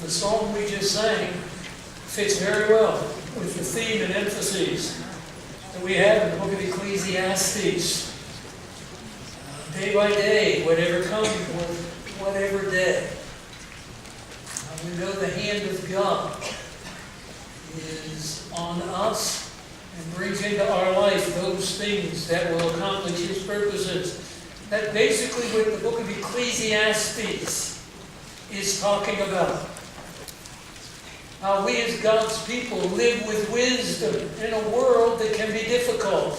The song we just sang fits very well with the theme and emphases that we have in the book of Ecclesiastes. Day by day, whatever comes, whatever day. We know the hand of God is on us and brings into our life those things that will accomplish His purposes. That's basically what the book of Ecclesiastes is talking about. How we as God's people live with wisdom in a world that can be difficult,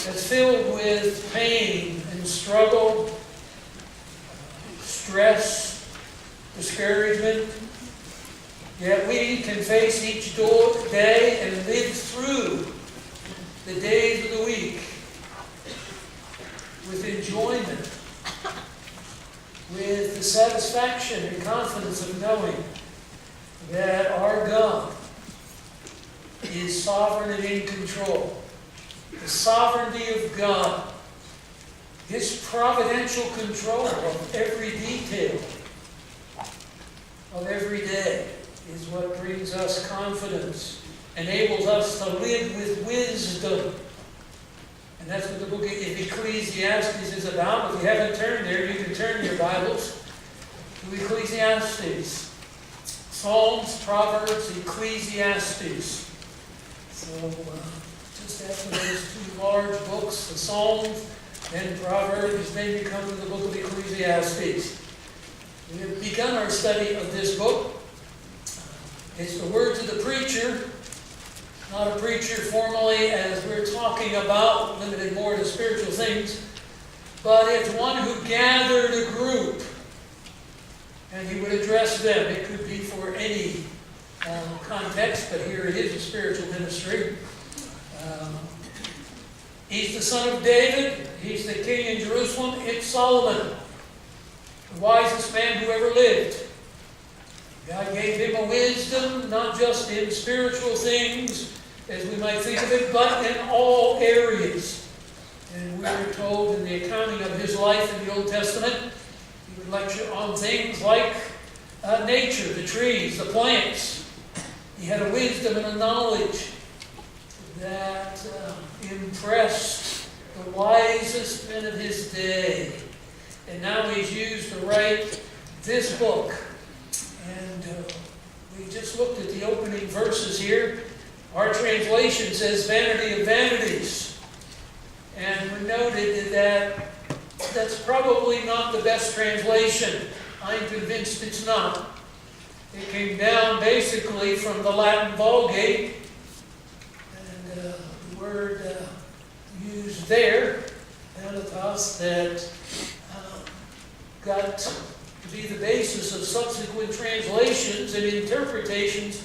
that's filled with pain and struggle, stress, discouragement. Yet we can face each day and live through the days of the week with enjoyment, with the satisfaction and confidence of knowing that our God is sovereign and in control. The sovereignty of God, His providential control of every detail of every day is what brings us confidence, enables us to live with wisdom. And that's what the book of Ecclesiastes is about. If you haven't turned there, you can turn your Bibles to Ecclesiastes. Psalms, Proverbs, Ecclesiastes. So, just after those two large books, the Psalms, then Proverbs, then you come to the book of Ecclesiastes. We have begun our study of this book. It's the words of the preacher, not a preacher formally as we're talking about, limited more to spiritual things, but it's one who gathered a group and he would address them. It could be for any context, but here it is a spiritual ministry. He's the son of David. He's the king in Jerusalem. It's Solomon, the wisest man who ever lived. God gave him a wisdom, not just in spiritual things, as we might think of it, but in all areas. And we are told in the accounting of his life in the Old Testament, he would lecture on things like nature, the trees, the plants. He had a wisdom and a knowledge that impressed the wisest men of his day. And now he's used to write this book. And we just looked at the opening verses here. Our translation says vanity of vanities. And we noted that that's probably not the best translation. I'm convinced it's not. It came down basically from the Latin Vulgate. And the word used there, vanitas, that got to be the basis of subsequent translations and interpretations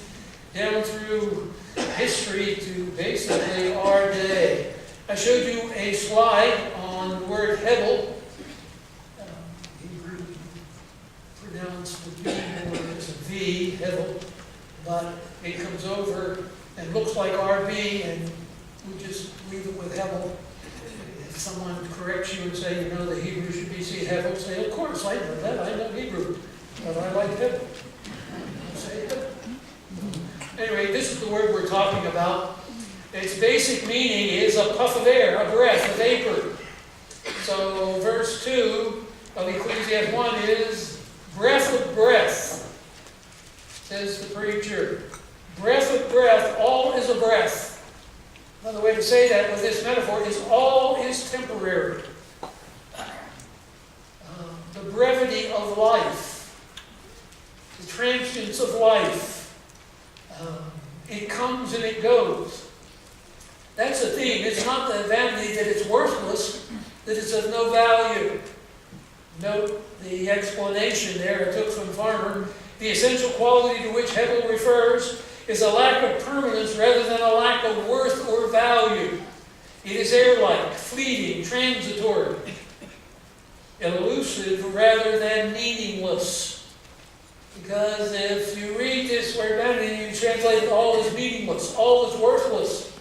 down through history to basically our day. I showed you a slide on the word Hebel. Hebrew pronounced the B as a V, Hebel, but it comes over and looks like RB, and we just leave it with Hebel. If someone corrects you and say, you know, the Hebrew should be Hebel, say, of course, I know that. I know Hebrew, but I like Hebel. Say Hebel. Anyway, this is the word we're talking about. Its basic meaning is a puff of air, a breath, a vapor. So verse 2 of Ecclesiastes 1 is breath of breath, says the preacher. Breath of breath, all is a breath. Another way to say that with this metaphor is all is temporary. The brevity of life, the transience of life, it comes and it goes. That's the theme. It's not the vanity that it's worthless, that it's of no value. Note the explanation there I took from Farmer. The essential quality to which Hebel refers is a lack of permanence rather than a lack of worth or value. It is air-like, fleeting, transitory, elusive rather than meaningless. Because if you read this word vanity, you translate all is meaningless, all is worthless.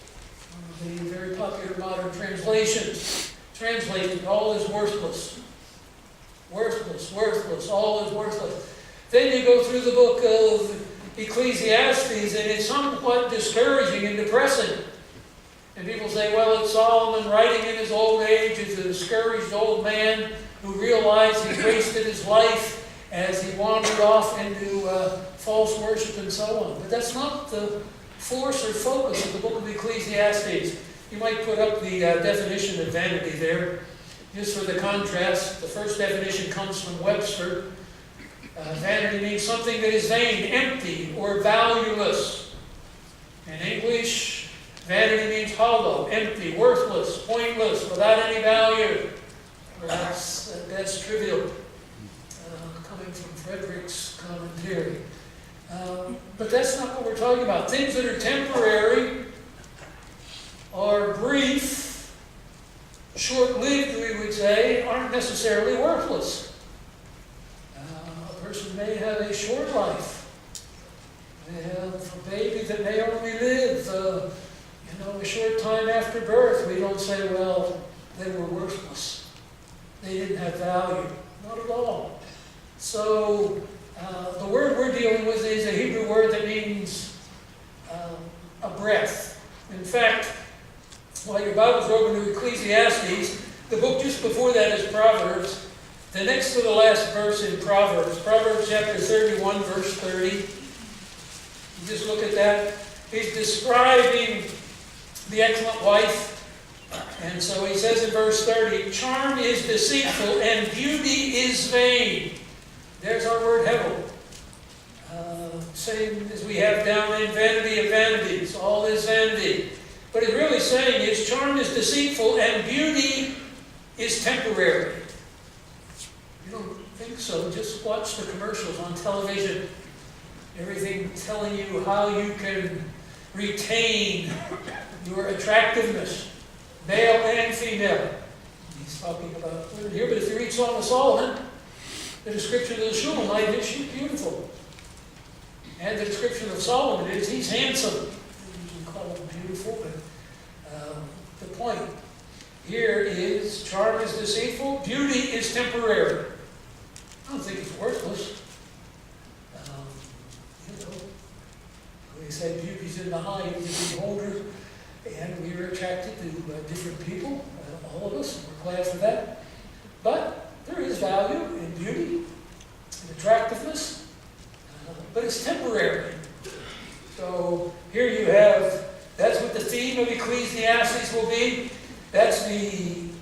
The very popular modern translations translated all is worthless. Worthless, worthless, all is worthless. Then you go through the book of Ecclesiastes, and it's somewhat discouraging and depressing. And people say, well, it's Solomon writing in his old age as a discouraged old man who realized he wasted his life as he wandered off into false worship and so on. But that's not the force or focus of the book of Ecclesiastes. You might put up the definition of vanity there, just for the contrast. The first definition comes from Webster. Vanity means something that is vain, empty, or valueless. In English, vanity means hollow, empty, worthless, pointless, without any value. Perhaps that's trivial, coming from Frederick's commentary. But that's not what we're talking about. Things that are temporary or brief, short-lived, we would say, aren't necessarily worthless. A person may have a short life. They have a baby that may only live, a short time after birth. We don't say, well, they were worthless. They didn't have value. Not at all. So, the word we're dealing with is a Hebrew word that means a breath. In fact, while your Bible's open to Ecclesiastes, the book just before that is Proverbs. The next to the last verse in Proverbs, Proverbs chapter 31, verse 30. You just look at that. He's describing the excellent wife. And so he says in verse 30, charm is deceitful and beauty is vain. There's our word hevel. Same as we have down in vanity of vanities. All is vanity. What he's really saying is charm is deceitful and beauty is temporary. You don't think so? Just watch the commercials on television. Everything telling you how you can retain your attractiveness, male and female. He's talking about women here, but if you read Song of Solomon, the description of the Shulamite is she's beautiful. And the description of Solomon is he's handsome. You can call him beautiful, but the point here is charm is deceitful, beauty is temporary. I don't think it's worthless. We say beauty's in the eye of the beholder, and we are attracted to different people, all of us, and we're glad for that. But there is value in beauty and attractiveness, but it's temporary. So here you have, that's what the theme of Ecclesiastes will be. That's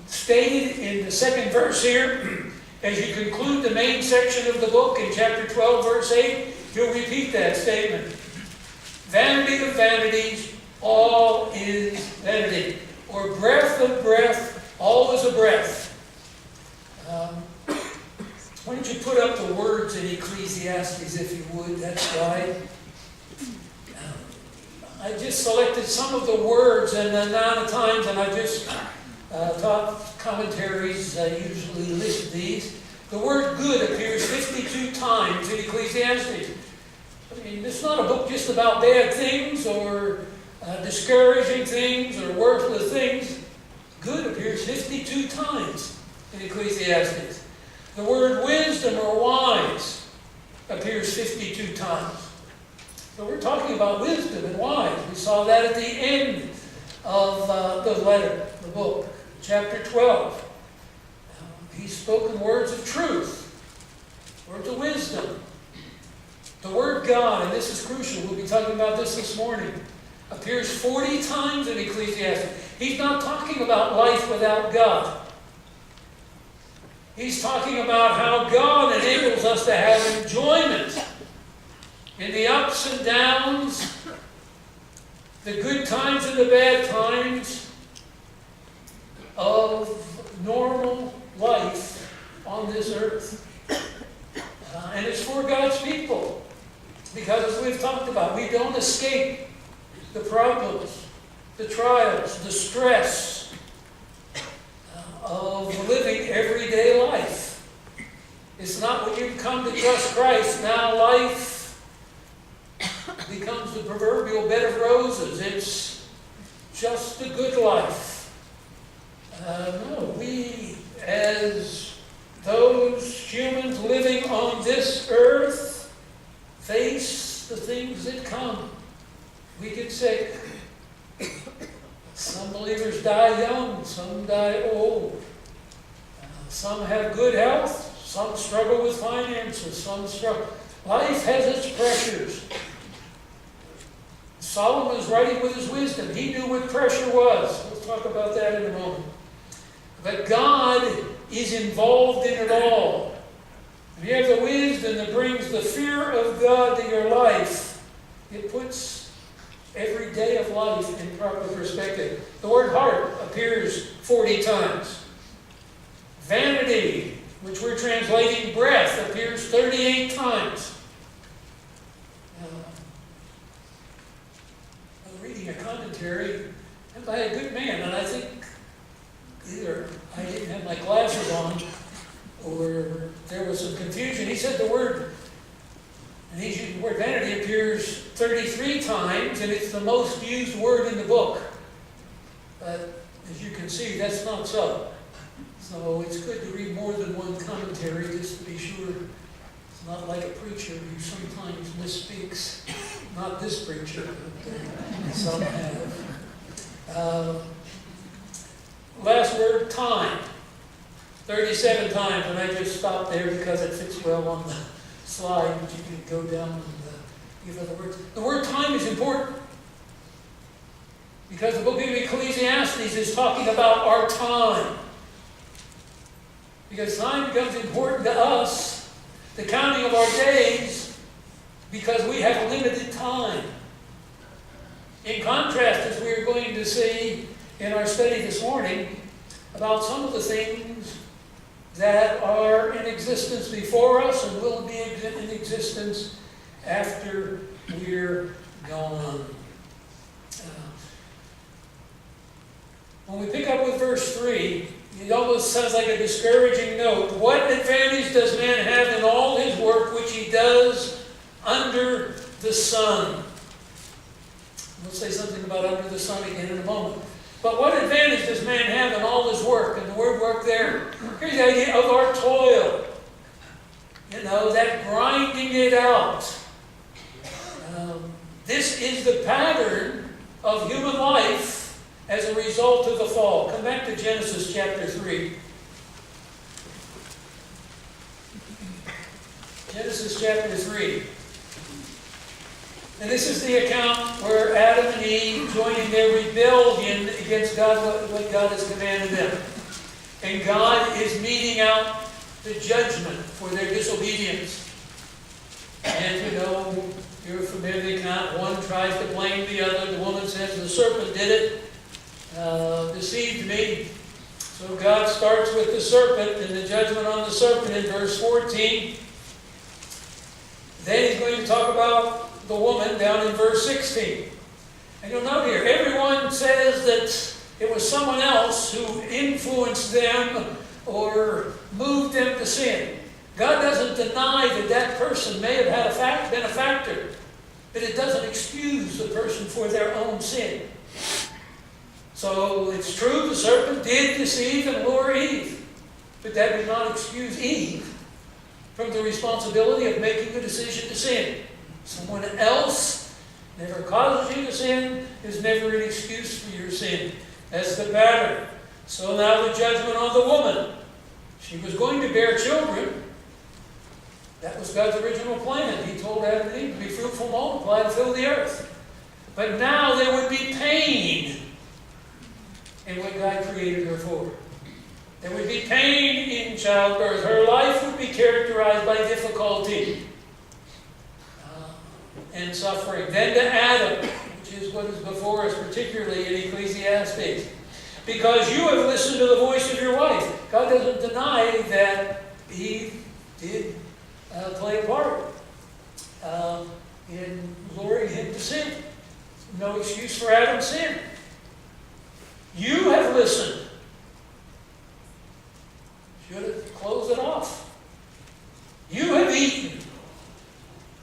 stated in the second verse here. As you conclude the main section of the book in chapter 12, verse 8, you'll repeat that statement. Vanity of vanities, all is vanity. Or breath of breath, all is a breath. Why don't you put up the words in Ecclesiastes if you would, that's right. I just selected some of the words and the amount of times, and I just thought commentaries usually list these. The word good appears 52 times in Ecclesiastes. I mean, it's not a book just about bad things or discouraging things or worthless things. Good appears 52 times in Ecclesiastes. The word wisdom or wise appears 52 times. So we're talking about wisdom and wise. We saw that at the end of the letter, the book, chapter 12. He's spoken words of truth, words of wisdom. The word God, and this is crucial, we'll be talking about this morning, appears 40 times in Ecclesiastes. He's not talking about life without God. He's talking about how God enables us to have enjoyment in the ups and downs, the good times and the bad times of normal life on this earth. And it's for God's people. Because as we've talked about, we don't escape the problems, the trials, the stress of living everyday life. It's not when you come to trust Christ, now life becomes the proverbial bed of roses. It's just a good life. No, we as those humans living on this earth face the things that come. We get sick. Some believers die young, some die old. Some have good health, some struggle with finances, some struggle. Life has its pressures. Solomon was writing with his wisdom. He knew what pressure was. We'll talk about that in a moment. But God is involved in it all. If you have the wisdom that brings the fear of God to your life, it puts every day of life in proper perspective. The word heart appears 40 times. Vanity, which we're translating breath, appears 38 times. I was reading a commentary by a good man, and I think either I didn't have my glasses on or there was some confusion. He said the word, and he's using the word vanity, appears 33 times, and it's the most used word in the book. But as you can see, that's not so. So it's good to read more than one commentary just to be sure it's not like a preacher who sometimes misspeaks. Not this preacher, but some have. Last word, time. 37 times, and I just stopped there because it fits well on the slide, but you can go down and give other words. The word time is important because the book of Ecclesiastes is talking about our time. Because time becomes important to us, the counting of our days, because we have limited time. In contrast, as we are going to see in our study this morning, about some of the things that are in existence before us and will be in existence after we're gone. When we pick up with verse 3, it almost sounds like a discouraging note. What advantage does man have in all his work which he does under the sun? We'll say something about under the sun again in a moment. But what advantage does man have in all his work? And the word work there, here's the idea of our toil. You know, that grinding it out. This is the pattern of human life as a result of the fall. Come back to Genesis chapter 3. Genesis chapter 3. And this is the account where Adam and Eve join in their rebellion against God, what God has commanded them. And God is meting out the judgment for their disobedience. And you know, you're familiar with the account. One tries to blame the other. The woman says, the serpent did it. Deceived me. So God starts with the serpent and the judgment on the serpent in verse 14. Then he's going to talk about the woman down in verse 16. And you'll note here, everyone says that it was someone else who influenced them or moved them to sin. God doesn't deny that that person may have had been a factor, but it doesn't excuse the person for their own sin. So it's true the serpent did deceive and lure Eve, but that did not excuse Eve from the responsibility of making the decision to sin. Someone else never causes you to sin is never an excuse for your sin. That's the pattern. So now the judgment on the woman. She was going to bear children. That was God's original plan. He told Adam and Eve to be fruitful, multiply, and fill the earth. But now there would be pain in what God created her for. There would be pain in childbirth. Her life would be characterized by difficulty and suffering. Then to Adam, which is what is before us, particularly in Ecclesiastes. Because you have listened to the voice of your wife. God doesn't deny that Eve did play a part in luring him to sin. No excuse for Adam's sin. You have listened. Should have closed it off. You have eaten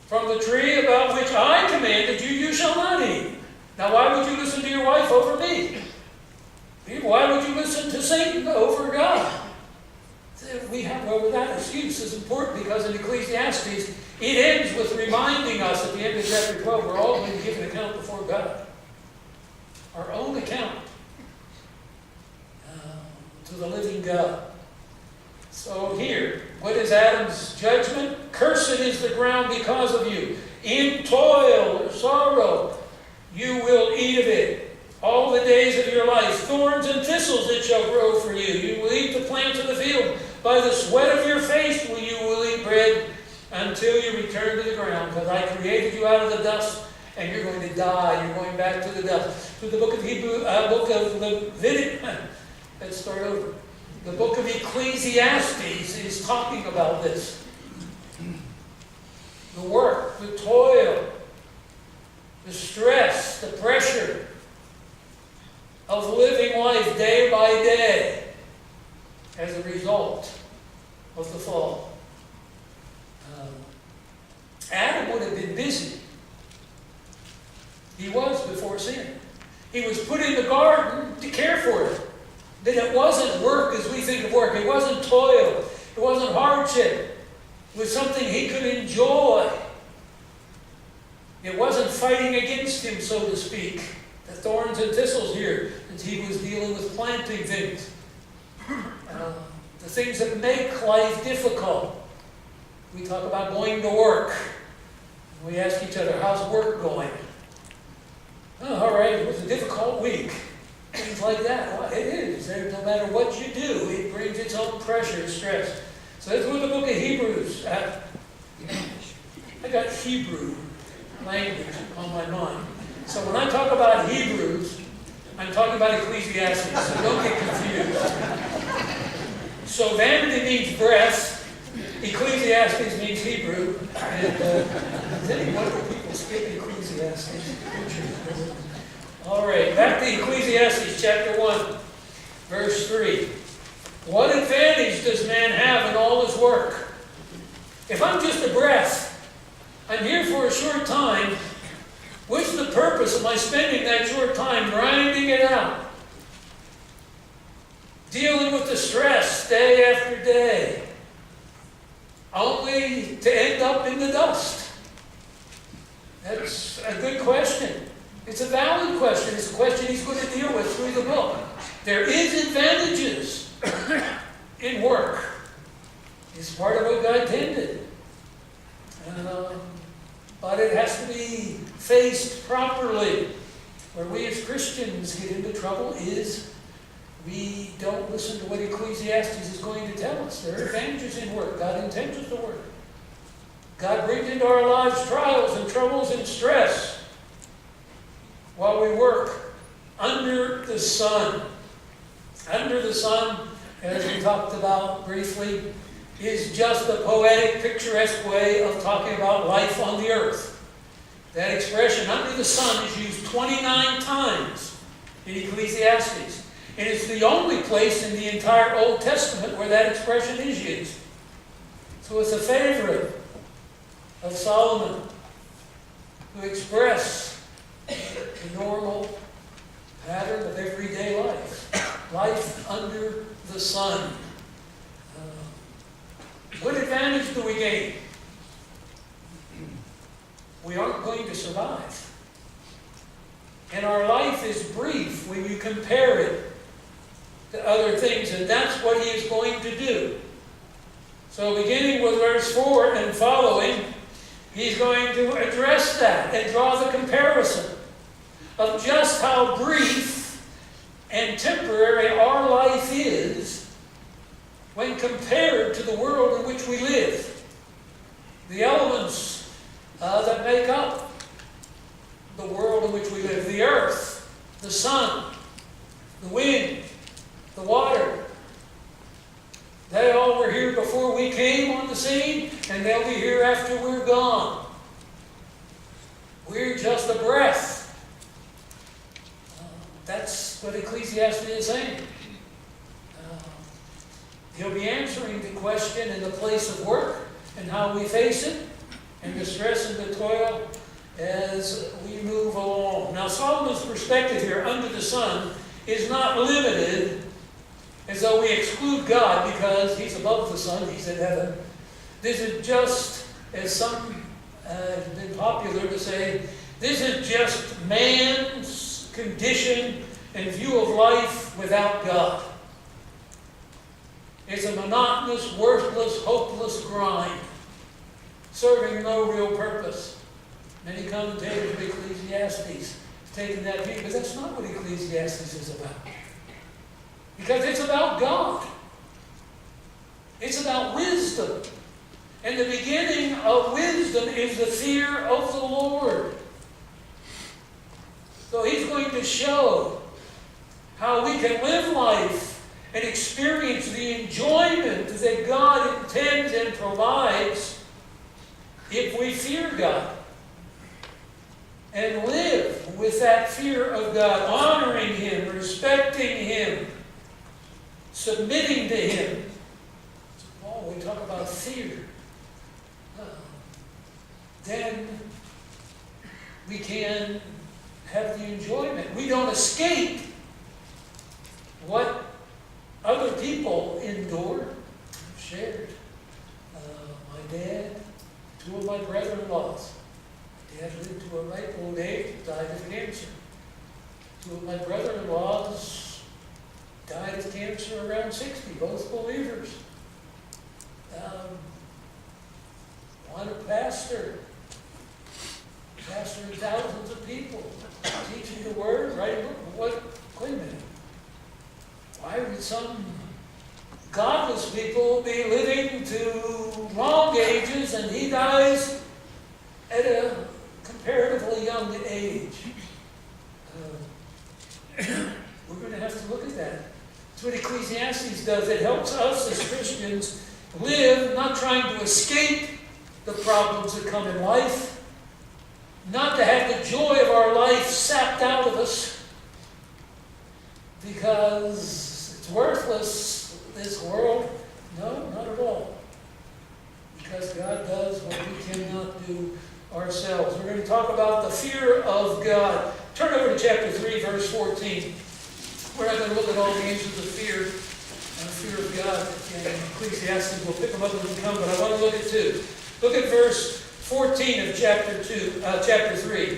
from the tree about which I commanded you, you shall not eat. Now why would you listen to your wife over me? Why would you listen to Satan over God? Well, that excuse is important because in Ecclesiastes, it ends with reminding us at the end of chapter 12, we're all going to give an account before God. Our own account to the living God. So here, what is Adam's judgment? Cursed is the ground because of you. In toil or sorrow, you will eat of it all the days of your life. Thorns and thistles it shall grow for you. You will eat the plants of the field. By the sweat of your face you will eat bread until you return to the ground. Because I created you out of the dust, and you're going to die. You're going back to the dust. To the book of Leviticus. Let's start over. The book of Ecclesiastes is talking about this. The work, the toil, the stress, the pressure of living life day by day as a result of the fall. Adam would have been busy. He was before sin. He was put in the garden to care for it. That it wasn't work as we think of work. It wasn't toil. It wasn't hardship. It was something he could enjoy. It wasn't fighting against him, so to speak. The thorns and thistles here, as he was dealing with planting things. The things that make life difficult. We talk about going to work. We ask each other, how's work going? Oh, all right, it was a difficult week. Things like that. Well, it is. No matter what you do, it brings its own pressure, stress. So that's what the book of Hebrews. I got Hebrew language on my mind. So when I talk about Hebrews, I'm talking about Ecclesiastes. So don't get confused. So vanity means breath. Ecclesiastes means Hebrew. And any wonder people skip Ecclesiastes. All right, back to Ecclesiastes chapter 1, verse 3. What advantage does man have in all his work? If I'm just a breath, I'm here for a short time, what's the purpose of my spending that short time grinding it out? Dealing with the stress day after day, only to end up in the dust? That's a good question. It's a valid question. It's a question he's going to deal with through the book. There is advantages in work. It's part of what God intended. But it has to be faced properly. Where we as Christians get into trouble is we don't listen to what Ecclesiastes is going to tell us. There are advantages in work. God intends us to work. God brings into our lives trials and troubles and stress while we work under the sun. Under the sun, as we talked about briefly, is just a poetic, picturesque way of talking about life on the earth. That expression, under the sun, is used 29 times in Ecclesiastes. And it's the only place in the entire Old Testament where that expression is used. So it's a favorite of Solomon to express the normal pattern of everyday life. Life under the sun. What advantage do we gain? We aren't going to survive. And our life is brief when you compare it to other things, and that's what he is going to do. So beginning with verse 4 and following, he's going to address that and draw the comparison of just how brief and temporary our life is when compared to the world in which we live. The elements that make up the world in which we live. The earth, the sun, the wind, the water. They all were here before we came on the scene, and they'll be here after we're gone. We're just a breath. That's what Ecclesiastes is saying. He'll be answering the question in the place of work and how we face it, and the stress and the toil as we move along. Now, Solomon's perspective here, under the sun, is not limited as though we exclude God because He's above the sun, He's in heaven. This is just, as some have been popular to say, this is just man's condition and view of life without God. It's a monotonous, worthless, hopeless grind, serving no real purpose. Many commentators of Ecclesiastes have taken that view, but that's not what Ecclesiastes is about. Because it's about God. It's about wisdom. And the beginning of wisdom is the fear of the Lord. So He's going to show how we can live life and experience the enjoyment that God intends and provides if we fear God and live with that fear of God, honoring Him, respecting Him, submitting to Him. Oh, we talk about fear. Then we can have the enjoyment. We don't escape what other people endure. I've shared. My dad, two of my brother-in-laws. Dad lived to a ripe old age, died of cancer. Two of my brother-in-laws died of cancer around 60, both believers. One a pastor, pastoring thousands of people, teaching the Word, writing books. Wait a minute. Why would some godless people be living to long ages and he dies at a comparatively young age? We're going to have to look at that. That's what Ecclesiastes does. It helps us as Christians live not trying to escape the problems that come in life, not to have the joy of our life sapped out of us because it's worthless, this world. No, not at all. Because God does what we cannot do ourselves. We're going to talk about the fear of God. Turn over to chapter 3, verse 14. We're not going to look at all the answers of fear and the fear of God in Ecclesiastes. We'll pick them up when we come, but I want to look at two. Look at verse 14 of chapter 3.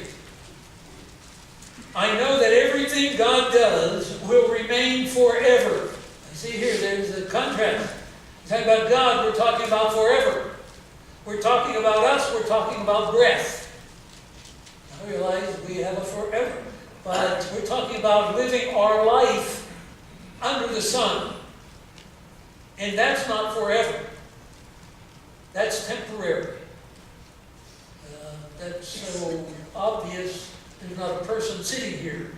I know that everything God does will remain forever. See here, there's a contrast. We're talking about God, we're talking about forever. We're talking about us, we're talking about breath. I realize we have a forever, but we're talking about living our life under the sun. And that's not forever. That's temporary. That's so obvious. There's not a person sitting here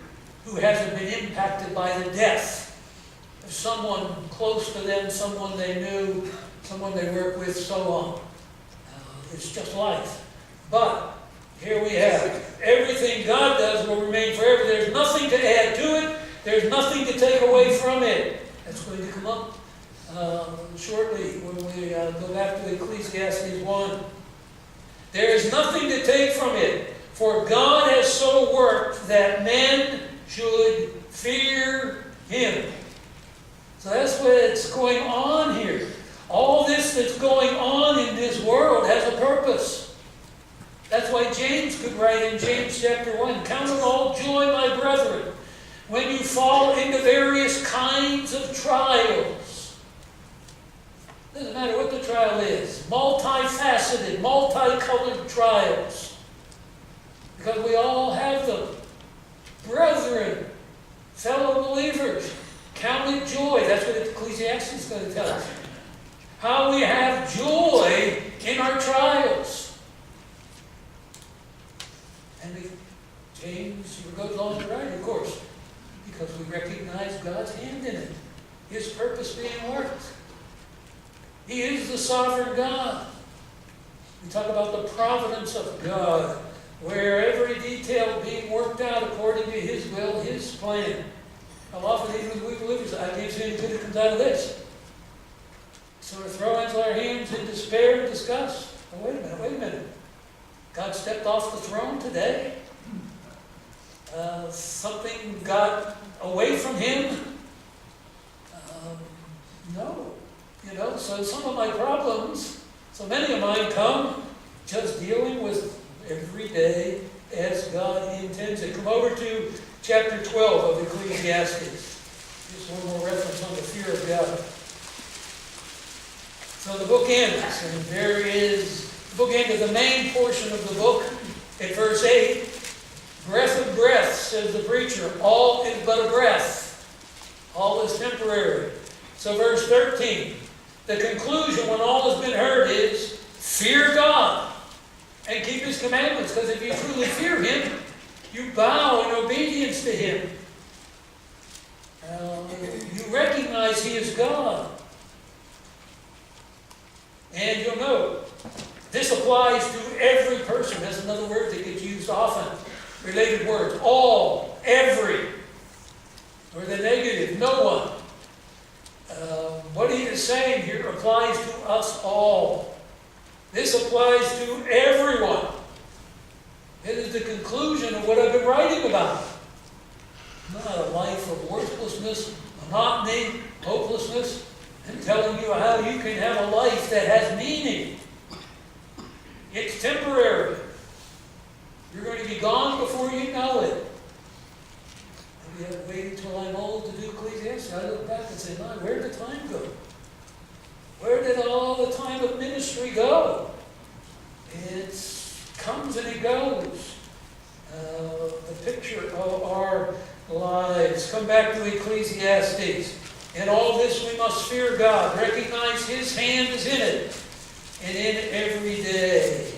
who hasn't been impacted by the death of someone close to them, someone they knew, someone they worked with, so on. It's just life. But here we have everything God does will remain forever. There's nothing to add to it. There's nothing to take away from it. That's going to come up shortly when we go back to Ecclesiastes 1. There is nothing to take from it, for God has so worked that men should fear Him. So that's what's going on here. All this that's going on in this world has a purpose. That's why James could write in James chapter 1, count it all joy, my brethren, when you fall into various kinds of trials. Doesn't matter what the trial is. Multifaceted, multicolored trials. Because we all have them. Brethren, fellow believers, count it joy. That's what Ecclesiastes is going to tell us. How we have joy in our trials. And James goes on to write, of course, because we recognize God's hand in it. His purpose being worked. He is the sovereign God. We talk about the providence of God, where every detail being worked out according to His will, His plan. How often even we believers, I can't see any good that comes out of this. So we throw into our hands in despair and disgust. Oh, wait a minute. God stepped off the throne today. Something got away from Him. No. So some of my problems, so many of mine come just dealing with every day as God intends it. Come over to chapter 12 of Ecclesiastes. Just one more reference on the fear of God. So the book ends, and there is, the book ends of the main portion of the book at verse 8. Breath of breath, says the preacher. All is but a breath. All is temporary. So verse 13. The conclusion when all has been heard is, fear God and keep His commandments. Because if you truly fear Him, you bow in obedience to Him. You recognize He is God. And you'll know, this applies to every person. That's another word that gets used often. Related words. All, every, or the negative, no one. What he is saying here applies to us all. This applies to everyone. It is the conclusion of what I've been writing about. Not a life of worthlessness, monotony, hopelessness, and telling you how you can have a life that has meaning. It's temporary. You're going to be gone before you know it. Maybe I've waited till I'm old to do Ecclesiastes. I look back and say, my, where did the time go? Where did all the time of ministry go? It comes and it goes. The picture of our lives. Come back to Ecclesiastes. In all this we must fear God, recognize His hand is in it, and in every day.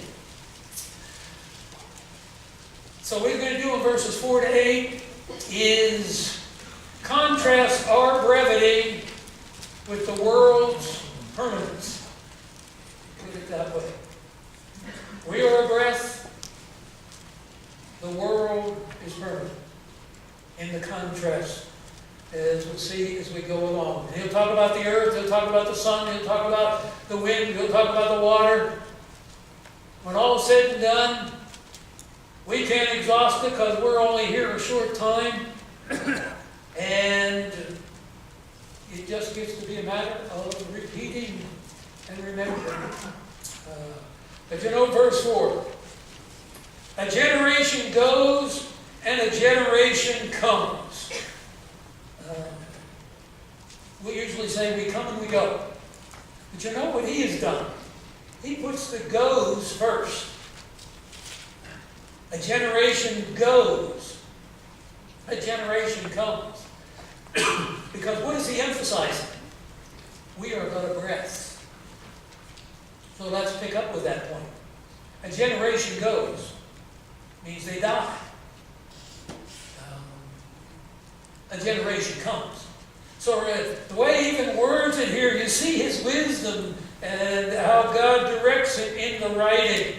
So what we're going to do in verses 4 to 8 is contrast our brevity with the world's permanence. Put it that way. We are a breath. The world is permanent. In the contrast, as we'll see as we go along. And he'll talk about the earth, he'll talk about the sun, he'll talk about the wind, he'll talk about the water. When all is said and done, we can't exhaust it because we're only here a short time. And it just gets to be a matter of repeating and remembering. But you know, verse 4. A generation goes and a generation comes. We usually say we come and we go. But you know what He has done? He puts the goes first. A generation goes. A generation comes. Because what is He emphasizing? We are but a breath. So let's pick up with that point. A generation goes. Means they die. A generation comes. So the way he even words it here, you see His wisdom and how God directs it in the writing.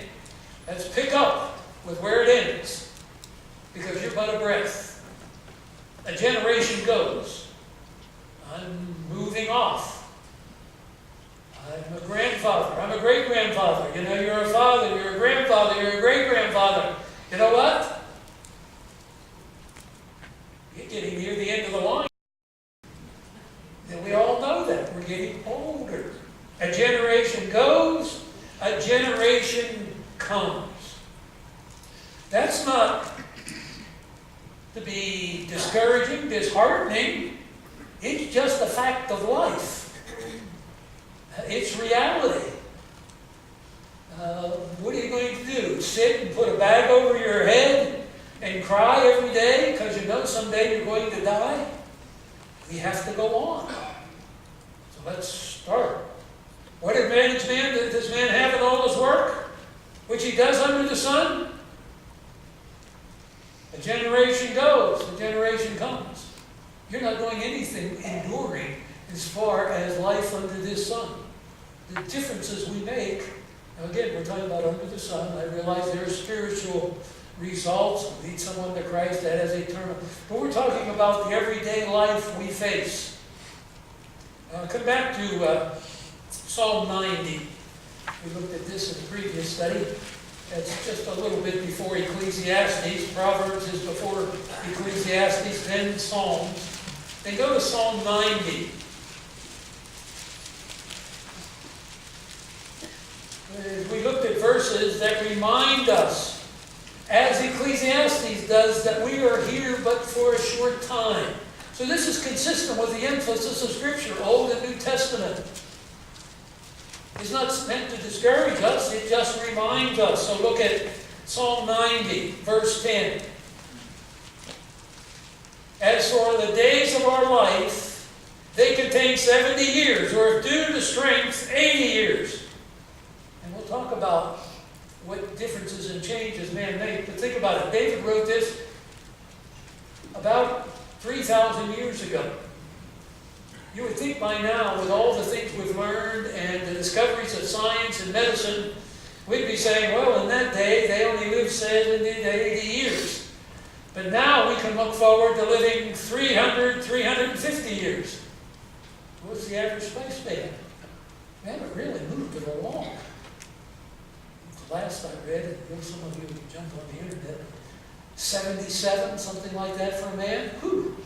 Let's pick up with where it ends. Because you're but a breath. A generation goes. I'm moving off. I'm a grandfather. I'm a great-grandfather. You know, you're a father, you're a grandfather, you're a great-grandfather. You know what? You're getting near the end of the line. And we all know that. We're getting older. A generation goes, a generation comes. That's not to be discouraging, disheartening. It's just a fact of life. It's reality. What are you going to do? Sit and put a bag over your head and cry every day because you know someday you're going to die? We have to go on. So let's start. What advantage does this man have in all his work, which he does under the sun? A generation goes, a generation comes. You're not doing anything enduring as far as life under this sun. The differences we make, now again, we're talking about under the sun. I realize there are spiritual results. Lead someone to Christ that has eternal. But we're talking about the everyday life we face. Come back to Psalm 90. We looked at this in the previous study. It's just a little bit before Ecclesiastes. Proverbs is before Ecclesiastes, then Psalms. Then go to Psalm 90. we looked at verses that remind us, as Ecclesiastes does, that we are here but for a short time. So this is consistent with the emphasis of Scripture, Old and New Testament. It's not meant to discourage us, it just reminds us. So look at Psalm 90, verse 10. As for the days of our life, they contain 70 years, or if due to strength, 80 years. And we'll talk about what differences and changes man make. But think about it. David wrote this about 3,000 years ago. You would think by now, with all the things we've learned and the discoveries of science and medicine, we'd be saying, well, in that day, they only lived 70 to 80 years. But now we can look forward to living 300, 350 years. What's the average lifespan? We haven't really moved it along. The last I read, some of you jumped on the internet, 77, something like that for a man. Whew,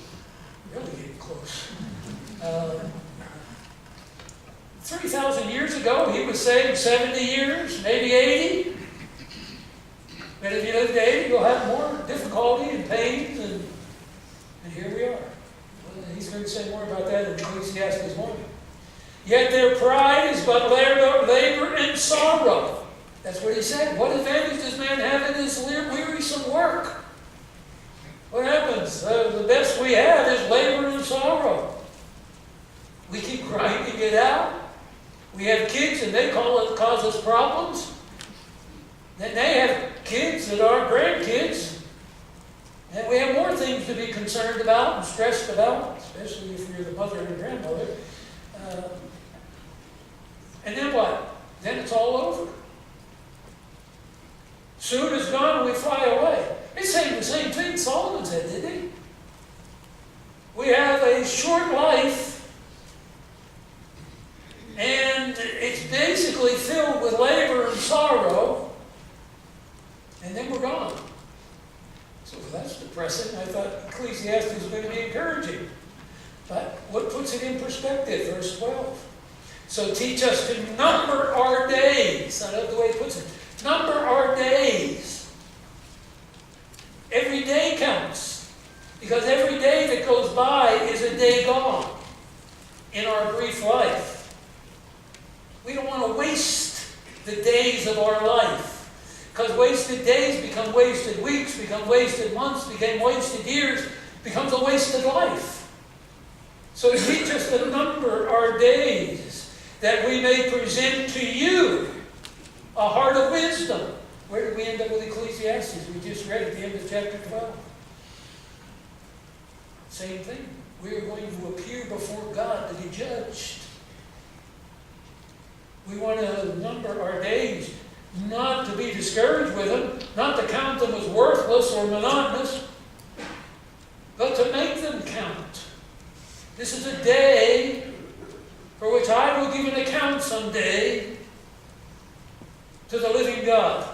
really getting close. 3,000 years ago, he was saying 70 years, maybe 80. But if you live to 80, you'll have more difficulty and pains, and here we are. Well, he's going to say more about that in Ecclesiastes 1. Yet their pride is but labor and sorrow. That's what he said. What advantage does man have in this wearisome work? What happens? The best we have is labor and sorrow. We keep grinding it out. We have kids and they cause us problems. Then they have kids that are grandkids. And we have more things to be concerned about and stressed about, especially if you're the mother and grandmother. And then what? Then it's all over. Soon as gone, we fly away. It's saying the same thing Solomon said, didn't he? We have a short life, and it's basically filled with labor and sorrow, and then we're gone. So that's depressing. I thought Ecclesiastes was going to be encouraging. But what puts it in perspective? Verse 12. So teach us to number our days. I love the way it puts it. Number our days. Every day counts. Because every day that goes by is a day gone in our brief life. We don't want to waste the days of our life. Because wasted days become wasted weeks, become wasted months, become wasted years, becomes a wasted life. So teach us to number our days, that we may present to you a heart of wisdom. Where did we end up with Ecclesiastes? We just read at the end of chapter 12. Same thing. We are going to appear before God to be judged. We want to number our days, not to be discouraged with them, not to count them as worthless or monotonous, but to make them count. This is a day for which I will give an account someday to the living God.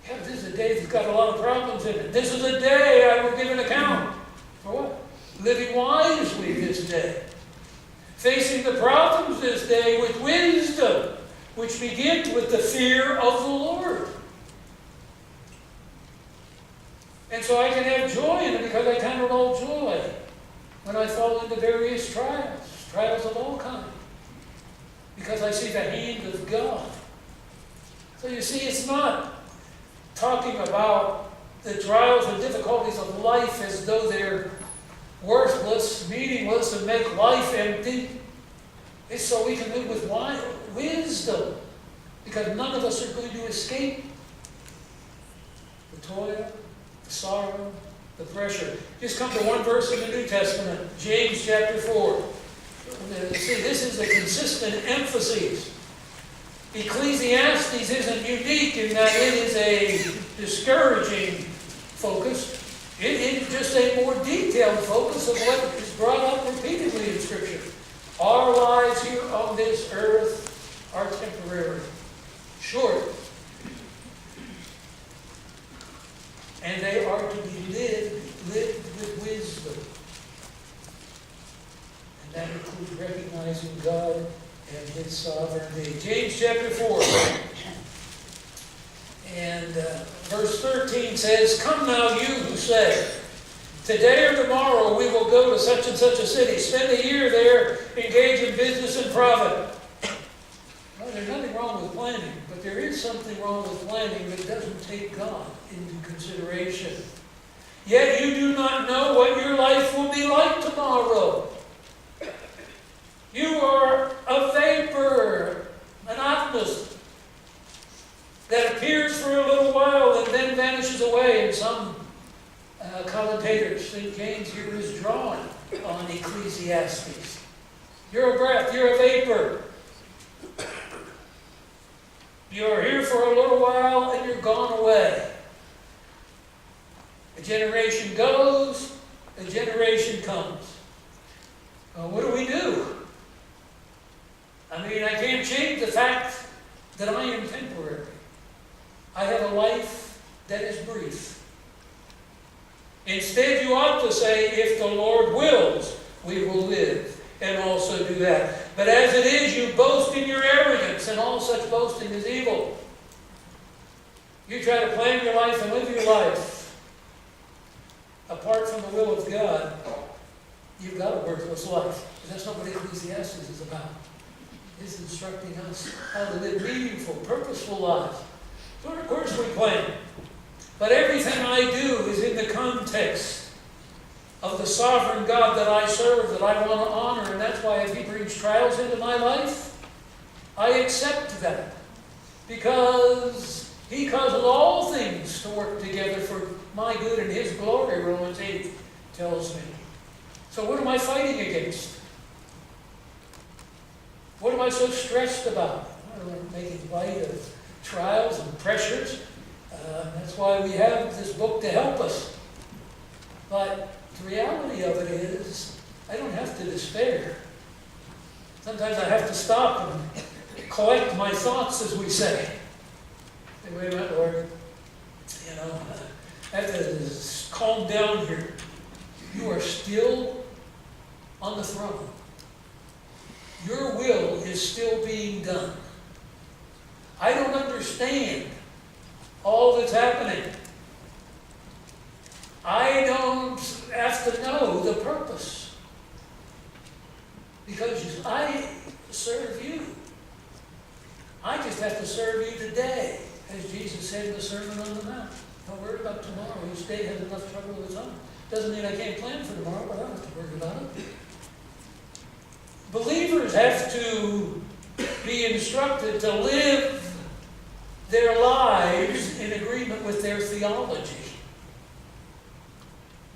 Yeah, this is a day that's got a lot of problems in it. This is a day I will give an account. For what? Living wisely this day. Facing the problems this day with wisdom, which begins with the fear of the Lord. And so I can have joy in it because I count it all joy when I fall into various trials of all kinds, because I see the hand of God. So you see, it's not talking about the trials and difficulties of life as though they're worthless, meaningless, and make life empty. It's so we can live with wisdom, because none of us are going to escape the toil, the sorrow, the pressure. Just come to one verse in the New Testament, James chapter 4. See, this is a consistent emphasis. Ecclesiastes isn't unique in that it is a discouraging focus. It is just a more detailed focus of what is brought up repeatedly in Scripture. Our lives here on this earth are temporary, short, and they are to be lived with wisdom. And that includes recognizing God and His His sovereignty. James chapter 4 and verse 13 says, "Come now, you who say, today or tomorrow we will go to such and such a city, spend a year there, engage in business and profit." Well, there's nothing wrong with planning, but there is something wrong with planning that doesn't take God into consideration. "Yet you do not know what your life will be like tomorrow. You are a vapor, an atmos, that appears for a little while and then vanishes away." And some commentators think James here is drawing on Ecclesiastes. You're a breath, you're a vapor. You're here for a little while and you're gone away. A generation goes, a generation comes. What do we do? I mean, I can't change the fact that I am temporary. I have a life that is brief. Instead, you ought to say, if the Lord wills, we will live, and also do that. But as it is, you boast in your arrogance, and all such boasting is evil. You try to plan your life and live your life apart from the will of God, you've got a worthless life. But that's not what Ecclesiastes is about. It's instructing us how to live meaningful, purposeful lives. So of course we plan. But everything I do is in the context of the sovereign God that I serve, that I want to honor. And that's why if He brings trials into my life, I accept that. Because He causes all things to work together for my good and His glory, Romans 8 tells me. So what am I fighting against? What am I so stressed about? I'm making light of trials and pressures. That's why we have this book to help us. But the reality of it is, I don't have to despair. Sometimes I have to stop and collect my thoughts, as we say. Say, wait a minute, Lord. I have to calm down here. You are still on the throne. Your will is still being done. I don't understand all that's happening. I don't have to know the purpose. Because I serve you. I just have to serve you today, as Jesus said in the Sermon on the Mount. Don't worry about tomorrow. Each day has enough trouble of its own. Doesn't mean I can't plan for tomorrow, but I don't have to worry about it. Believers have to be instructed to live their lives in agreement with their theology.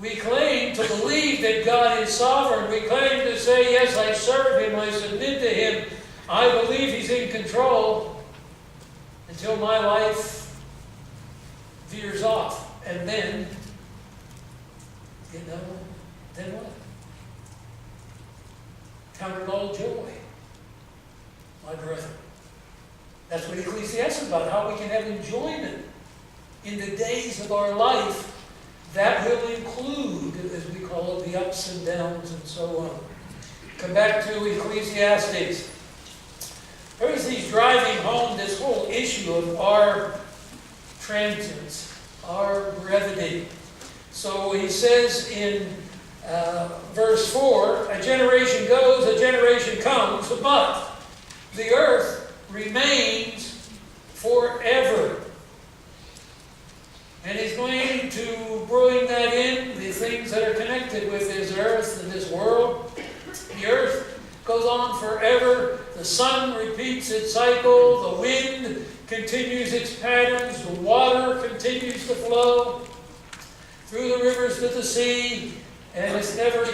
We claim to believe that God is sovereign. We claim to say, yes, I serve Him, I submit to Him, I believe He's in control, until my life veers off. And then, then what? Count it all joy, my brethren. That's what Ecclesiastes is about, how we can have enjoyment in the days of our life. That will include, as we call it, the ups and downs and so on. Come back to Ecclesiastes. First, he's driving home this whole issue of our transience, our brevity. So he says in verse 4, a generation goes, a generation comes, but the earth remains forever. And he's going to bring that in, the things that are connected with this earth and this world. The earth goes on forever. The sun repeats its cycle. The wind continues its patterns. The water continues to flow through the rivers to the sea. And it's never,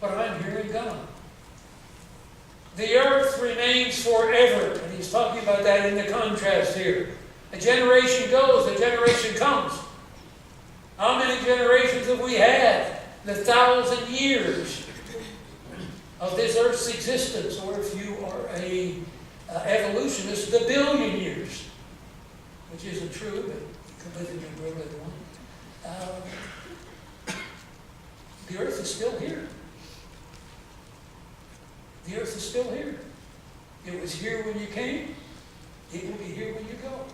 but I'm here and gone. The earth remains forever. And he's talking about that in the contrast here. A generation goes, a generation comes. How many generations have we had? The 1,000 years of this earth's existence, or if you are a evolutionist, the billion years, which isn't true, but you can live in your will if you want. The earth is still here. The earth is still here. here when you came. It will be here when you go.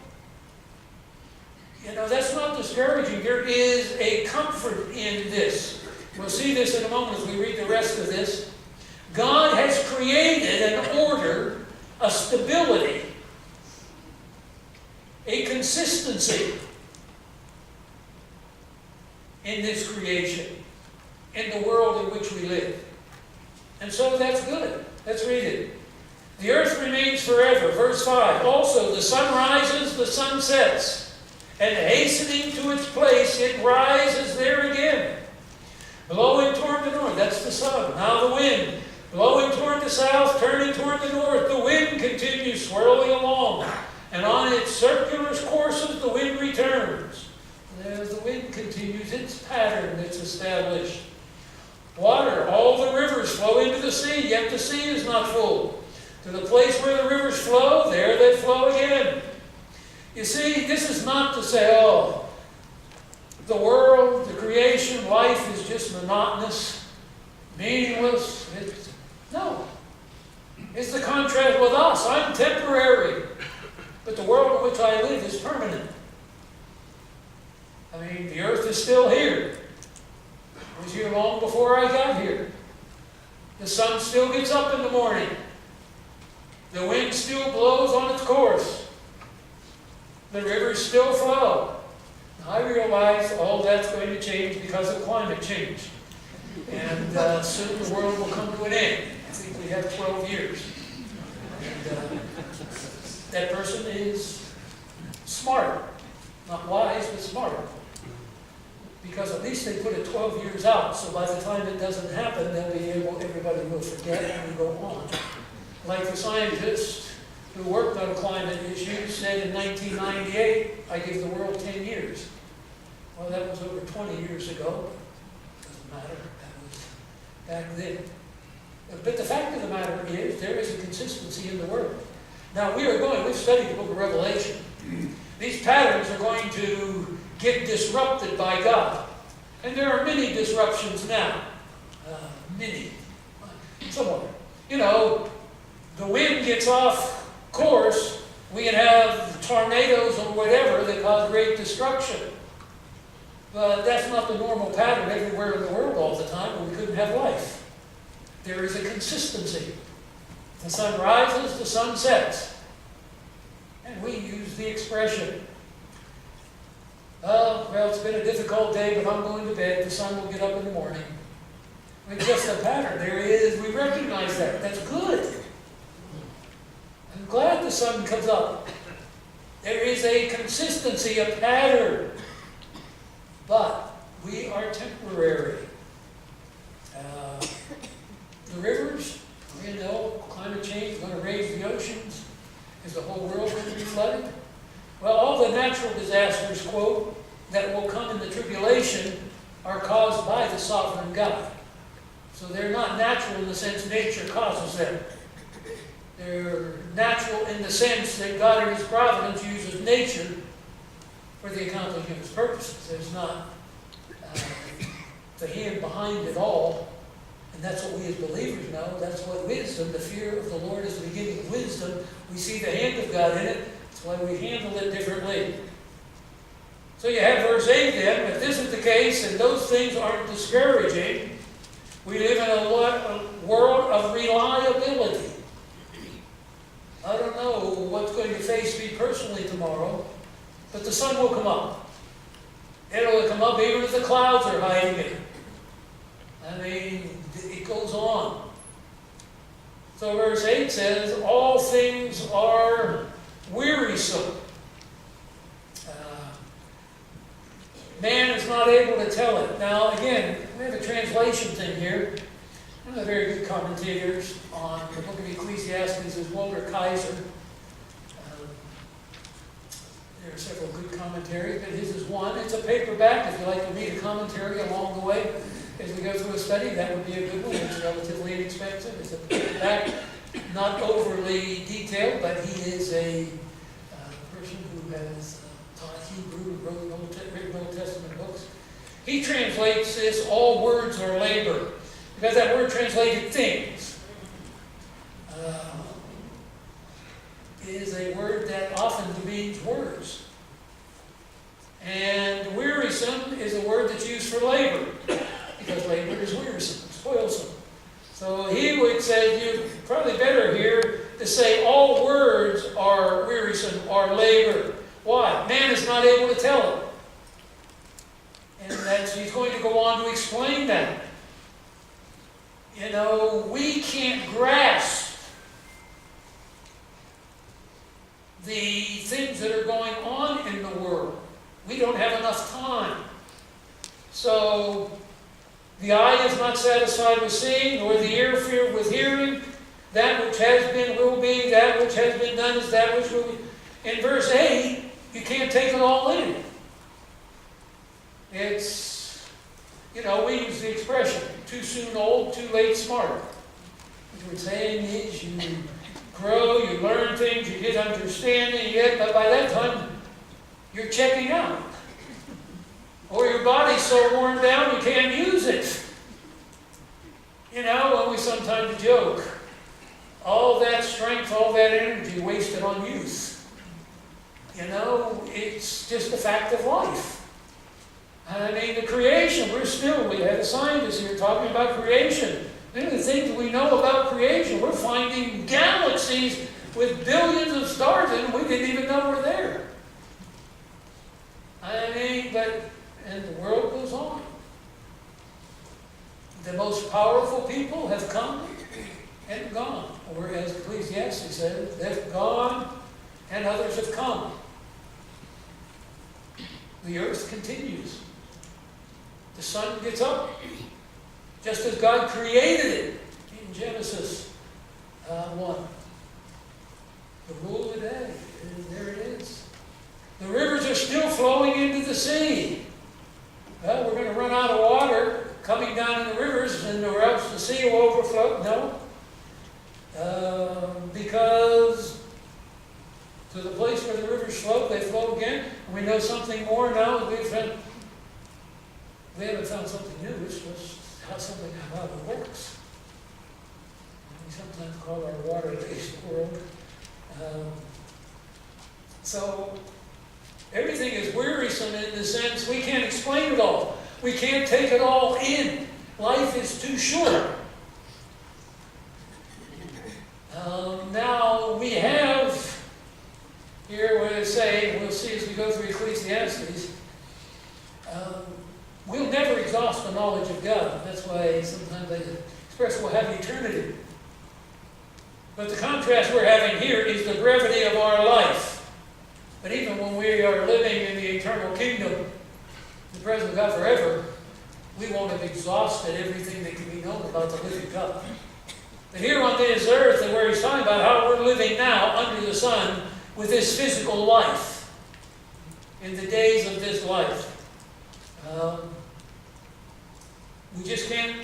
You know, that's not discouraging. There is a comfort in this. We'll see this in a moment as we read the rest of this. God has created an order, a stability, a consistency in this creation, in the world in which we live. And so that's good. Let's read it. The earth remains forever. Verse 5. Also the sun rises, the sun sets, and hastening to its place, it rises there again. Blowing toward the north, that's the sun. Now the wind. Blowing toward the south, turning toward the north. The wind continues swirling along, and on its circular courses the wind returns. And as the wind continues its pattern that's established. Water, all the rivers flow into the sea, yet the sea is not full. To the place where the rivers flow, there they flow again. You see, this is not to say, oh, the world, the creation, life is just monotonous, meaningless. No. It's the contrast with us. I'm temporary. But the world in which I live is permanent. I mean, the earth is still here. It was here long before I got here. The sun still gets up in the morning. The wind still blows on its course. The rivers still flow. Now, I realize all that's going to change because of climate change. And soon the world will come to an end. I think we have 12 years. And that person is smart. Not wise, but smart. Because at least they put it 12 years out, so by the time it doesn't happen, they'll be able, everybody will forget and go on. Like the scientist who worked on climate issues said in 1998, I give the world 10 years. Well, that was over 20 years ago. Doesn't matter. That was back then. But the fact of the matter is, there is a consistency in the Word. Now, we've studied the book of Revelation. These patterns are going to get disrupted by God. And there are many disruptions now. Many. Somewhere. You know, the wind gets off course, we can have tornadoes or whatever that cause great destruction. But that's not the normal pattern everywhere in the world all the time, or we couldn't have life. There is a consistency. The sun rises, the sun sets. And we use the expression, well, it's been a difficult day, but I'm going to bed. The sun will get up in the morning. It's just a pattern. There is. We recognize that. That's good. I'm glad the sun comes up. There is a consistency, a pattern. But we are temporary. The rivers, you know, climate change is going to raise the oceans. Is the whole world going to be flooded? Well, all the natural disasters, quote, that will come in the tribulation are caused by the sovereign God. So they're not natural in the sense nature causes them. They're natural in the sense that God in His providence uses nature for the accomplishment of His purposes. There's not the hand behind it all. And that's what we as believers know. That's what wisdom, the fear of the Lord is the beginning of wisdom. We see the hand of God in it. That's why we handle it differently. So you have verse 8 then. If this is the case and those things aren't discouraging, we live in a world of reliability. I don't know what's going to face me personally tomorrow, but the sun will come up. It'll come up even if the clouds are hiding it. I mean, it goes on. So verse 8 says, all things are wearisome. Man is not able to tell it. Now, again, we have a translation thing here. One of the very good commentators on the book of Ecclesiastes is Walter Kaiser. There are several good commentaries, but his is one. It's a paperback. If you like to read a commentary along the way as we go through a study, that would be a good one. It's relatively inexpensive. It's a paperback, not overly detailed, but he is a person who has taught Hebrew, written Old Testament books. He translates this, all words are labor, because that word translated things. for labor, because labor is wearisome, toilsome. So he would say, you probably better here to say all words are wearisome, are labor. Why? Man is not able to tell it. And he's going to go on to explain that. You know, we can't grasp the things that are going on in the world. We don't have enough time. So, the eye is not satisfied with seeing, nor the ear filled with hearing. That which has been will be, that which has been done is that which will be. In verse 8, you can't take it all in. It's, you know, we use the expression, too soon old, too late smart. What we're saying is you grow, you learn things, you get understanding, but by that time, you're checking out. Or your body's so worn down you can't use it. You know, when we sometimes joke, all that strength, all that energy wasted on youth. You know, it's just a fact of life. I mean, the creation, we had a scientist here talking about creation. Many of the things we know about creation, we're finding galaxies with billions of stars in them we didn't even know were there. I mean, and the world goes on. The most powerful people have come and gone. Or as Ecclesiastes says, they've gone and others have come. The earth continues. The sun gets up, just as God created it in Genesis 1. The rule of the day, there it is. The rivers are still flowing into the sea. Well, we're going to run out of water coming down in the rivers, or else the sea will overflow. No. Because to the place where the rivers flow, they flow again. And we know something more now. We haven't found something new. It's just how it works. We sometimes call our water-based world. So everything is wearisome in the sense we can't explain it all. We can't take it all in. Life is too short. Now we have here where they say, we'll see as we go through Ecclesiastes, we'll never exhaust the knowledge of God. That's why sometimes they express we'll have eternity. But the contrast we're having here is the brevity of our life. But even when we are living in the eternal kingdom, the presence of God forever, we won't have exhausted everything that can be known about the living God. But here on this earth, and where he's talking about how we're living now under the sun with this physical life, in the days of this life, we just can't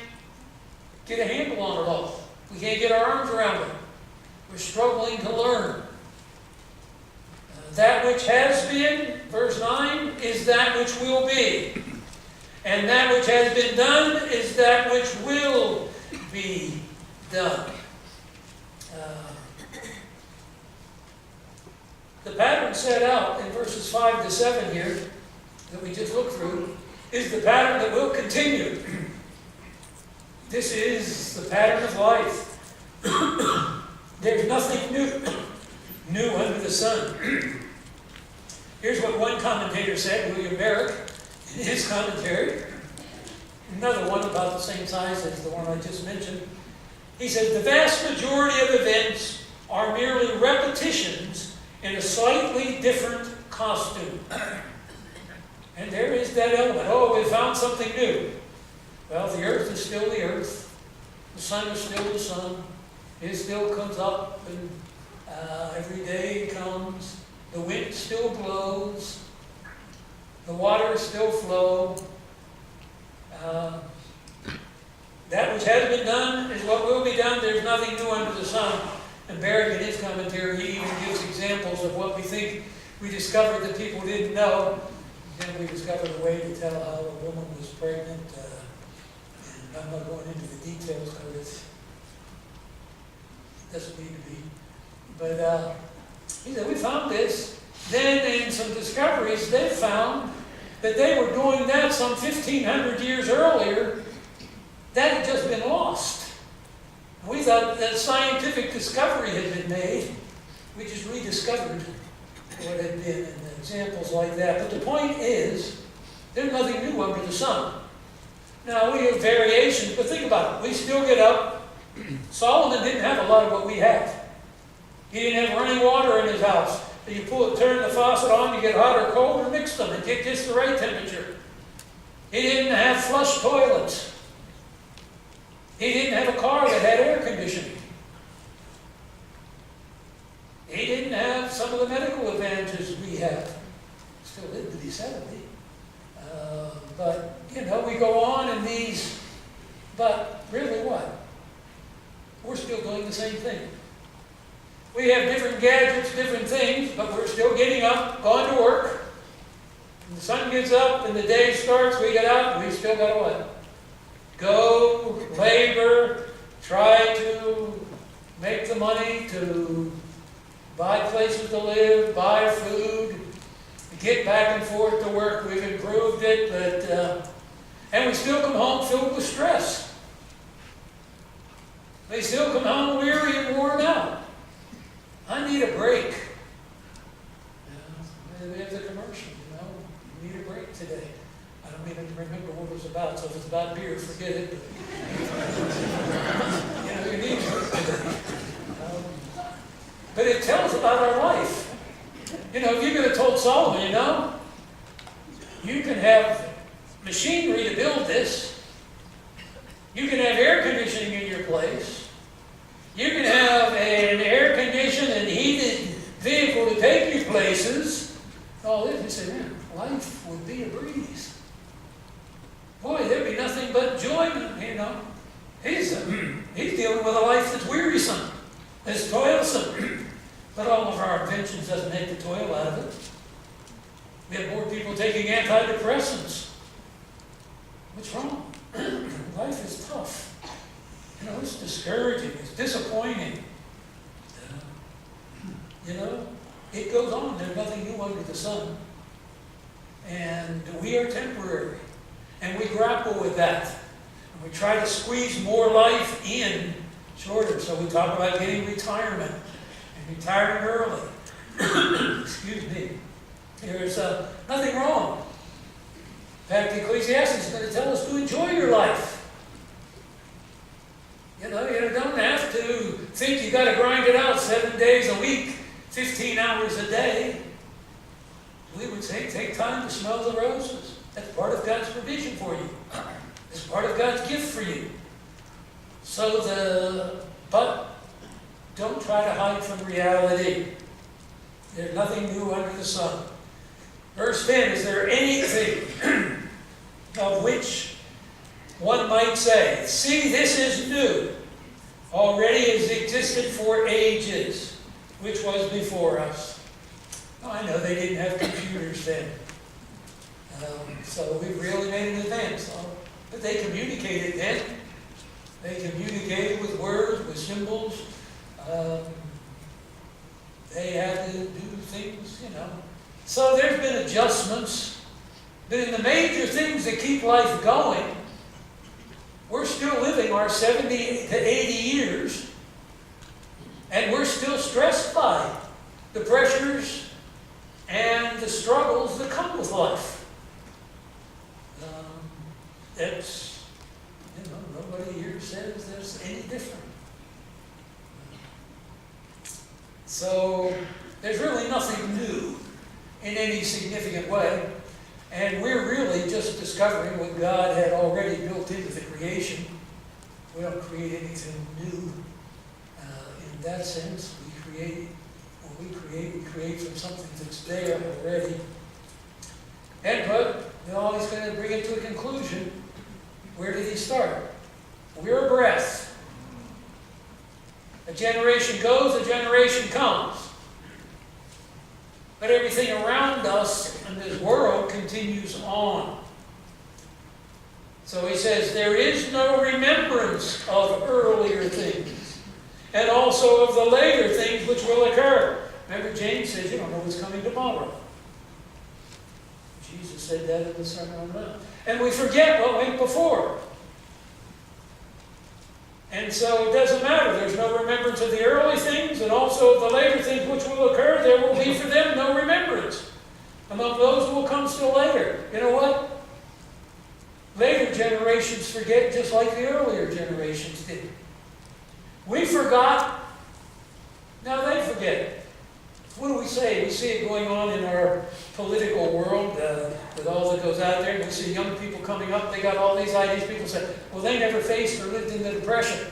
get a handle on it all. We can't get our arms around it. We're struggling to learn. That which has been, verse 9, is that which will be. And that which has been done is that which will be done. The pattern set out in verses 5 to 7 here, that we just looked through, is the pattern that will continue. This is the pattern of life. There's nothing new under the sun. Here's what one commentator said, William Merrick, in his commentary. Another one about the same size as the one I just mentioned. He said, the vast majority of events are merely repetitions in a slightly different costume. And there is that element. Oh, we found something new. Well, the earth is still the earth. The sun is still the sun. It still comes up, and every day it comes. The wind still blows. The waters still flow. That which has been done is what will be done. There's nothing new under the sun. And Barrick, in his commentary, he even gives examples of what we think we discovered that people didn't know. Then we discovered a way to tell how a woman was pregnant. And I'm not going into the details because it doesn't need to be. But he said, we found this. Then in some discoveries, they found that they were doing that some 1,500 years earlier, that had just been lost. We thought that scientific discovery had been made. We just rediscovered what had been, and examples like that. But the point is, there's nothing new under the sun. Now, we have variations, but think about it. We still get up. Solomon didn't have a lot of what we have. He didn't have running water in his house. So you turn the faucet on, you get hot or cold, or mix them and get just the right temperature. He didn't have flush toilets. He didn't have a car that had air conditioning. He didn't have some of the medical advantages we have. Still lived to be 70. But, we go on in these, but really what? We're still doing the same thing. We have different gadgets, different things, but we're still getting up, going to work. When the sun gets up and the day starts, we get out, and we still got to what? Go, labor, try to make the money to buy places to live, buy food, get back and forth to work. We've improved it, but and we still come home filled with stress. They still come home weary and worn out. I need a break. There's a commercial, you need a break today. I don't even remember what it was about, so if it's about beer, forget it. You need a break today. But it tells about our life. If you could have told Solomon, you can have machinery to build this. You can have air conditioning in your place. You can have an air-conditioned and heated vehicle to take you places. All this, you say, man, life would be a breeze. Boy, there'd be nothing but joy, He's dealing with a life that's wearisome, that's toilsome. But all of our inventions doesn't take the toil out of it. We have more people taking antidepressants. What's wrong? Life is tough. It's discouraging. It's disappointing. It goes on. There's nothing new under the sun. And we are temporary. And we grapple with that. And we try to squeeze more life in shorter. So we talk about getting retirement and retiring early. Excuse me. There's nothing wrong. In fact, Ecclesiastes is going to tell us to enjoy your life. You don't have to think you got to grind it out 7 days a week, 15 hours a day. We would say take time to smell the roses. That's part of God's provision for you. It's part of God's gift for you. But don't try to hide from reality. There's nothing new under the sun. Verse 10, is there anything of which one might say, see, this is new, already has existed for ages, which was before us. I know they didn't have computers then, so we've really made an advance. But they communicated then. They communicated with words, with symbols. They had to do things, So there's been adjustments. But in the major things that keep life going, we're still living our 70 to 80 years, and we're still stressed by the pressures and the struggles that come with life. Nobody here says there's any different. So there's really nothing new in any significant way. And we're really just discovering what God had already built into the creation. We don't create anything new. In that sense, we create from something that's there already. But he's going to bring it to a conclusion. Where did he start? We're a breath. A generation goes, a generation comes. But everything around us in this world continues on. So he says, there is no remembrance of earlier things, and also of the later things which will occur. Remember, James says, you don't know what's coming tomorrow. But Jesus said that in the Sermon on the Mount. And we forget what went before. And so it doesn't matter. There's no remembrance of the early things, and also of the later things which will occur. There will be for them no remembrance among those who will come still later. You know what? Later generations forget just like the earlier generations did. We forgot. Now they forget. What do we say? We see it going on in our political world with all that goes out there. We see young people coming up. They got all these ideas. People say, well, they never faced or lived in the Depression.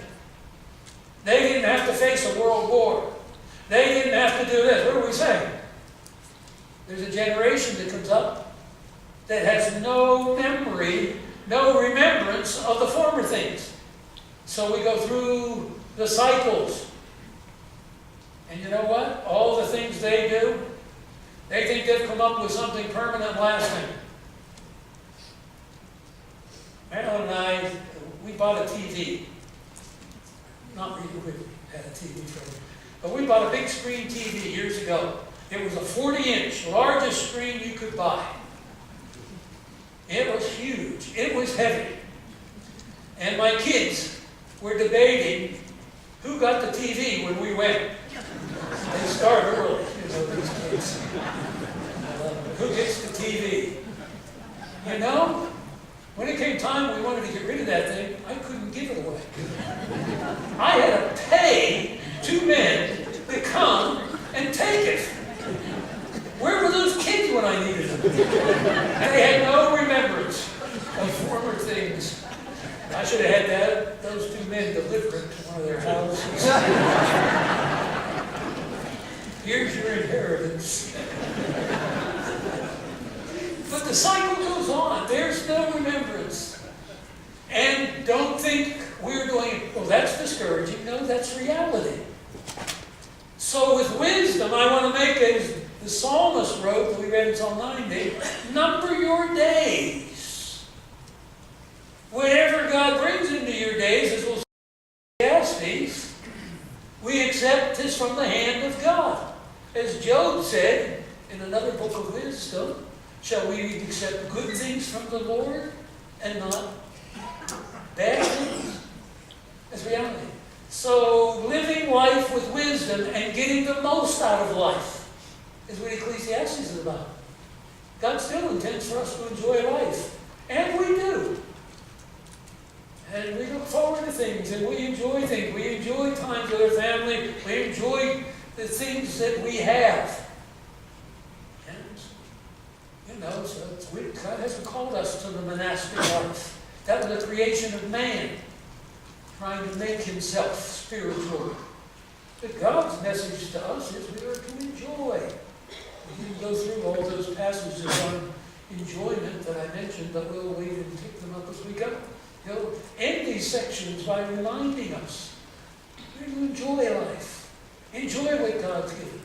They didn't have to face a world war. They didn't have to do this. What do we say? There's a generation that comes up that has no memory, no remembrance of the former things. So we go through the cycles. And you know what? All the things they do, they think they've come up with something permanent lasting. Marilyn and I, we bought a TV. Not really, we had a TV for it. But we bought a big screen TV years ago. It was a 40-inch, largest screen you could buy. It was huge. It was heavy. And my kids were debating who got the TV when we went. They start early, you know, these kids. Who gets the TV? You know, when it came time we wanted to get rid of that thing, I couldn't give it away. I had to pay 2 men to come and take it. Where were those kids when I needed them? And they had no remembrance of former things. I should have had those 2 men deliver it to one of their houses. Here's your inheritance. But the cycle goes on. There's no remembrance. And don't think we're doing, well, that's discouraging. No, that's reality. So with wisdom, I want to make, as the psalmist wrote, that we read in Psalm 90, number your days. Whatever God brings into your days, as we'll see in Ecclesiastes, we accept this from the hand of God. As Job said in another book of wisdom, shall we accept good things from the Lord and not bad things? That's reality. So living life with wisdom and getting the most out of life is what Ecclesiastes is about. God still intends for us to enjoy life. And we do. And we look forward to things, and we enjoy things. We enjoy times with our family. We enjoy the things that we have. And, you know, so God hasn't called us to the monastic life. That was the creation of man, trying to make himself spiritual. But God's message to us is we are to enjoy. We didn't go through all those passages on enjoyment that I mentioned, but we'll wait and pick them up as we go. He'll end these sections by reminding us we're to enjoy life. Enjoy what God's given.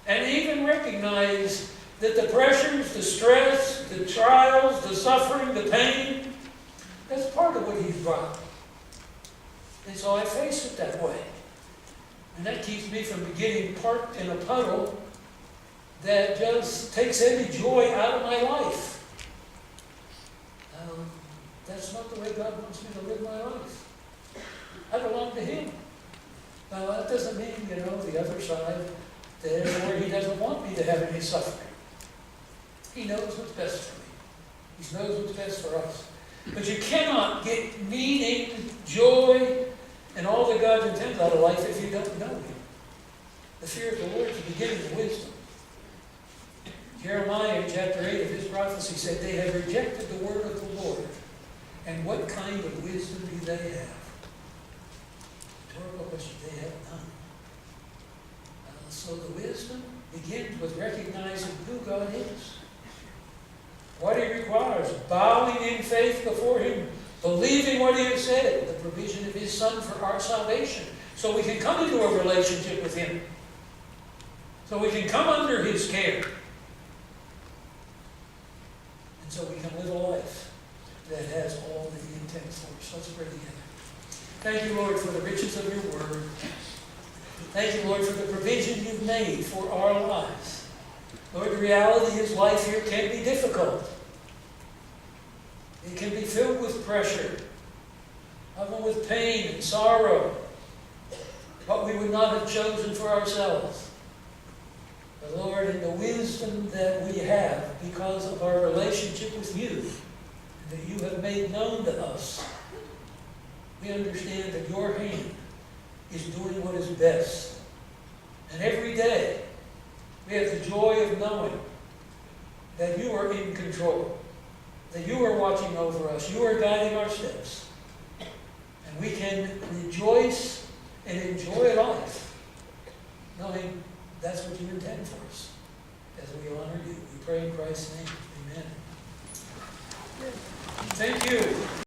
And even recognize that the pressures, the stress, the trials, the suffering, the pain, that's part of what He's brought. And so I face it that way. And that keeps me from getting parked in a puddle that just takes any joy out of my life. That's not the way God wants me to live my life. I belong to Him. Now, that doesn't mean, you know, the other side, where He doesn't want me to have any suffering. He knows what's best for me. He knows what's best for us. But you cannot get meaning, joy, and all that God intends out of life if you don't know Him. The fear of the Lord is the beginning of wisdom. Jeremiah in chapter 8 of his prophecy said, they have rejected the word of the Lord. And what kind of wisdom do they have? Rhetorical question, they have none. So the wisdom begins with recognizing who God is. What He requires, bowing in faith before Him, believing what He has said, the provision of His Son for our salvation, so we can come into a relationship with Him. So we can come under His care. And so we can live a life that has all that He intends for us. Let's pray together. Thank you, Lord, for the riches of your word. Thank you, Lord, for the provision you've made for our lives. Lord, the reality is life here can be difficult. It can be filled with pressure, often with pain and sorrow, what we would not have chosen for ourselves. But Lord, in the wisdom that we have because of our relationship with you, and that you have made known to us, we understand that your hand is doing what is best. And every day, we have the joy of knowing that you are in control, that you are watching over us, you are guiding our steps. And we can rejoice and enjoy life, knowing that's what you intend for us. As we honor you, we pray in Christ's name. Amen. Thank you.